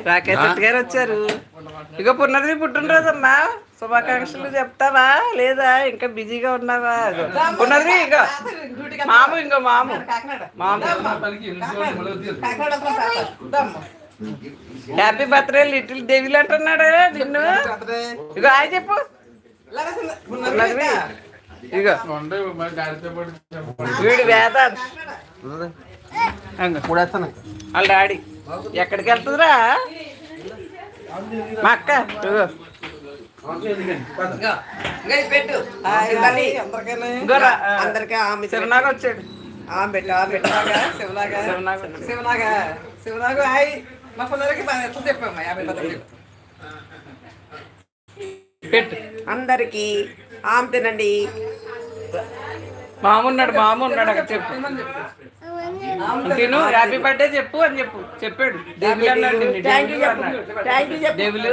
రాకేష్ శెట్టి గారు వచ్చారు. ఇక పున్నది పుట్టినరోజమ్మా, శుభాకాంక్షలు చెప్తావా లేదా ఇంకా బిజీగా ఉన్నావా? పున్నది ఇక మాము, ఇంకో మాము మాము. హ్యాపీ బర్త్డే లిటిల్ డెవిల్ అంటున్నాడు నిన్ను. ఇక ఆయన చెప్పు. ఇగో వీడు వేదాంత్ వాళ్ళ డాడీ. ఎక్కడికి వెళ్తుందిరా మా అక్క? శివనాగా వచ్చాడు. పెట్టు అందరికి ఆమె తినండి. మామున్నాడు అక్కడ చెప్పు. తిను హ్యాపీ బర్త్డే చెప్పు అని చెప్పాడు. దేవులు అన్నాడు. దేవులు